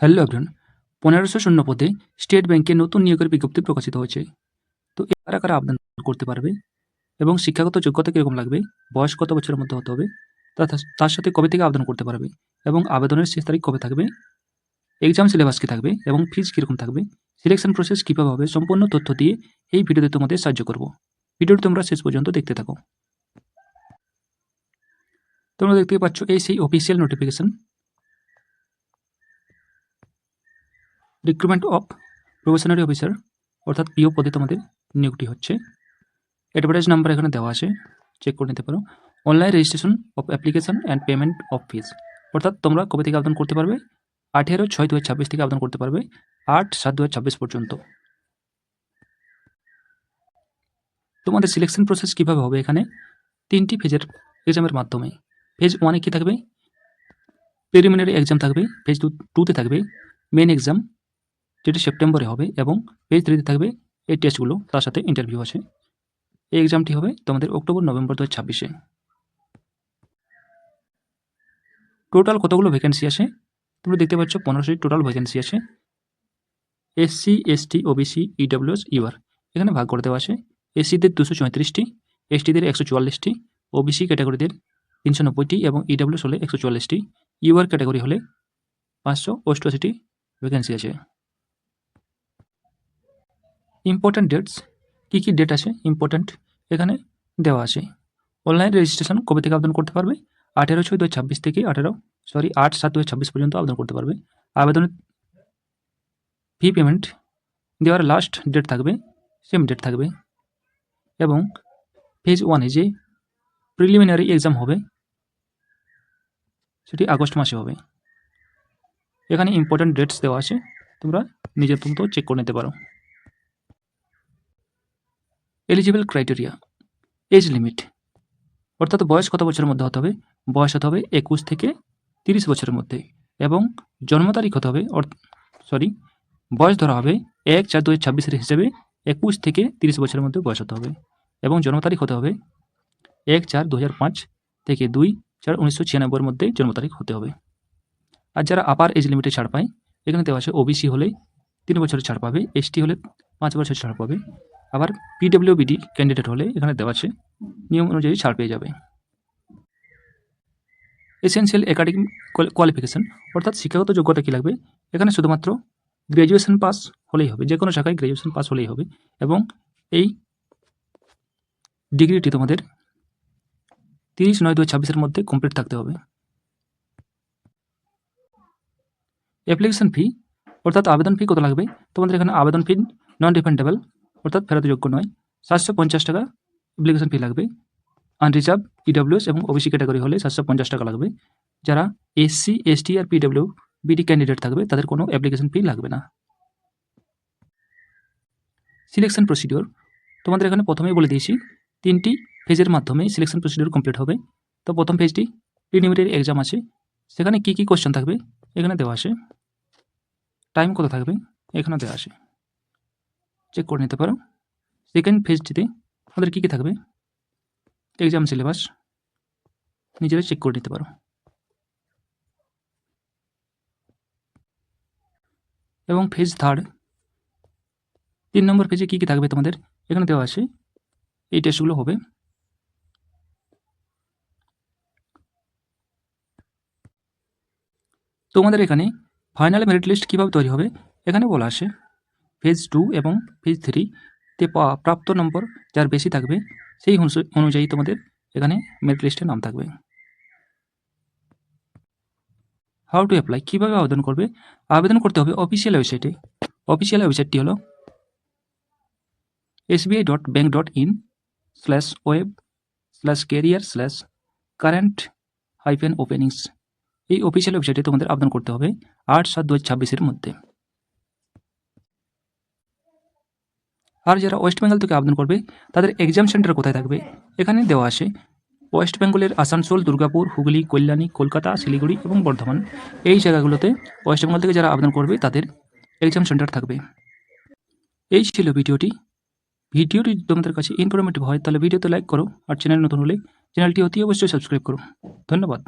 Hello everyone, 1500 পদে state ব্যাংকে নতুন নিয়োগের বিজ্ঞপ্তি প্রকাশিত হয়েছে। তো কারা কারা আবেদন করতে পারবে এবং শিক্ষাগত যোগ্যতা কীরকম লাগবে, বয়স কত বছরের মধ্যে হতে হবে, তার সাথে কবে থেকে আবেদন করতে পারবে এবং আবেদনের শেষ তারিখ কবে থাকবে, এক্সাম সিলেবাস কী থাকবে এবং ফিজ কীরকম থাকবে, সিলেকশন প্রসেস কীভাবে হবে, সম্পূর্ণ তথ্য দিয়ে এই ভিডিওতে তোমাদের সাহায্য করব। ভিডিওটি তোমরা শেষ পর্যন্ত দেখতে থাকো। তোমরা দেখতে পাচ্ছ এই সেই official notification, recruitment of probationary officer অর্থাৎ পিও পদে তোমাদের নিয়োগটি হচ্ছে। অ্যাডভার্টাইজ নাম্বার এখানে দেওয়া আছে, চেক করে নিতে পারো। Online registration of application and payment of fees, অর্থাৎ তোমরা কবে থেকে আবেদন করতে পারবে, 18/6/2026 থেকে আবেদন করতে পারবে 8/7/2026 পর্যন্ত। তোমাদের সিলেকশন প্রসেস কীভাবে হবে, এখানে 3টি ফেজের এক্সামের মাধ্যমে। ফেজ 1-এ কী থাকবে, প্রিলিমিনারি এক্সাম থাকবে। ফেজ 2-তে থাকবে মেন এক্সাম, যেটি সেপ্টেম্বরে হবে, এবং ফেজ 3-তে থাকবে এই টেস্টগুলো, তার সাথে ইন্টারভিউ আছে। এই এক্সামটি হবে তোমাদের অক্টোবর-নভেম্বর 2026-এ। টোটাল কতগুলো ভ্যাকেন্সি আছে তোমরা দেখতে পাচ্ছ, 1500টি টোটাল ভ্যাকেন্সি আছে। SC, ST, OBC, EWS, UR এখানে ভাগ করে দেওয়া আছে। এসসিদের 234টি, এসটিদের 144টি, ওবিসি ক্যাটাগরিদের 390টি এবং ইডব্লিউএস হলে 144টি, ইউআর ক্যাটাগরি হলে 588টি ভ্যাকেন্সি আছে। ইম্পর্ট্যান্ট ডেটস, কী কী ডেট আছে ইম্পর্ট্যান্ট এখানে দেওয়া আছে। অনলাইন রেজিস্ট্রেশন কবে থেকে আবেদন করতে পারবে, 18/6/2026 থেকে 8/7/2026 পর্যন্ত আবেদন করতে পারবে। আবেদনের ফি পেমেন্ট দেওয়ার লাস্ট ডেট থাকবে, সেম ডেট থাকবে। এবং ফেজ 1-এ যে প্রিলিমিনারি এক্সাম হবে সেটি আগস্ট মাসে হবে। এখানে ইম্পর্ট্যান্ট ডেটস দেওয়া আছে, তোমরা নিজের মতো চেক করে নিতে পারো। এলিজিবল ক্রাইটেরিয়া, এজ লিমিট অর্থাৎ বয়স কত বছরের মধ্যে হতে হবে, বয়স হতে হবে 21 থেকে 30 বছরের মধ্যে, এবং জন্ম তারিখ হতে হবে বয়স ধরা হবে 1/4/2026 হিসেবে 21 থেকে 30 বছরের মধ্যে বয়স হতে হবে, এবং জন্ম তারিখ হতে হবে 1/4/2005 থেকে 2/4/1996 মধ্যে জন্ম তারিখ হতে হবে। আর যারা আপার এজ লিমিটে ছাড় পায় এখানে দেওয়া আছে, ওবিসি হলে 3 বছরের ছাড় পাবে, এসটি হলে 5 বছরের ছাড় পাবে, আবার পিডব্লিউবিডি ক্যান্ডিডেট হলে এখানে দেওয়া আছে নিয়ম অনুযায়ী ছাড় পেয়ে যাবে। এসেনশিয়াল একাডেমিক কোয়ালিফিকেশন অর্থাৎ শিক্ষাগত যোগ্যতা কী লাগবে, এখানে শুধুমাত্র গ্র্যাজুয়েশন পাস হলেই হবে, যে কোনো শাখায় গ্র্যাজুয়েশন পাস হলেই হবে, এবং এই ডিগ্রিটি তোমাদের 30/9/2026 মধ্যে কমপ্লিট থাকতে হবে। অ্যাপ্লিকেশন ফি অর্থাৎ আবেদন ফি কত লাগবে, তোমাদের এখানে আবেদন ফি নন রিফান্ডেবল অর্থাৎ ফেরতযোগ্য নয়, 750 টাকা অ্যাপ্লিকেশন ফি লাগবে। আনরিজার্ভ, ইডব্লিউএস এবং ওবিসি ক্যাটাগরি হলে 750 টাকা লাগবে। যারা এসসি, এসটি আর পিডব্লিউবিডি ক্যান্ডিডেট থাকবে তাদের কোনো অ্যাপ্লিকেশন ফি লাগবে না। সিলেকশন প্রসিডিওর তোমাদের এখানে প্রথমেই বলে দিয়েছি, 3টি ফেজের মাধ্যমে সিলেকশন প্রসিডিওর কমপ্লিট হবে। তো প্রথম ফেজটি প্রিলিমিনারি এক্সাম আছে, সেখানে কী কী কোশ্চেন থাকবে এখানে দেওয়া আছে, টাইম কত থাকবে এখানে দেওয়া আছে, চেক করে নিতে পারো। সেকেন্ড ফেজটিতে আমাদের কী কী থাকবে, এক্সাম সিলেবাস নিজেরা চেক করে নিতে পারো। এবং ফেজ 3 নম্বর ফেজে কী কী থাকবে তোমাদের এখানে দেওয়া আছে, এই টেস্টগুলো হবে। তোমাদের এখানে ফাইনাল মেরিট লিস্ট কীভাবে তৈরি হবে এখানে বলা আছে, ফেজ 2 এবং ফেজ 3-তে প্রাপ্ত নম্বর যার বেশি থাকবে সেই অনুযায়ী তোমাদের এখানে মেরিট লিস্টের নাম থাকবে। হাউ টু অ্যাপ্লাই, কীভাবে আবেদন করবে, আবেদন করতে হবে অফিসিয়াল ওয়েবসাইটে। অফিসিয়াল ওয়েবসাইটটি হলো sbi.bank.in/web/career/current-openings। এই অফিসিয়াল ওয়েবসাইটে তোমাদের আবেদন করতে হবে 8/7/2026 মধ্যে। আর যারা ওয়েস্ট বেঙ্গল থেকে আবেদন করবে তাদের এক্সাম সেন্টার কোথায় থাকবে এখানে দেওয়া আছে, ওয়েস্ট বেঙ্গলের আসানসোল, দুর্গাপুর, হুগলি, কল্যাণী, কলকাতা, শিলিগুড়ি এবং বর্ধমান এই জায়গাগুলোতে ওয়েস্ট বেঙ্গল থেকে যারা আবেদন করবে তাদের এক্সাম সেন্টার থাকবে। এই ছিল ভিডিওটি যদি তোমাদের কাছে ইনফরমেটিভ হয় তাহলে ভিডিওতে লাইক করো, আর চ্যানেল নতুন হলে চ্যানেলটি অতি অবশ্যই সাবস্ক্রাইব করো। ধন্যবাদ।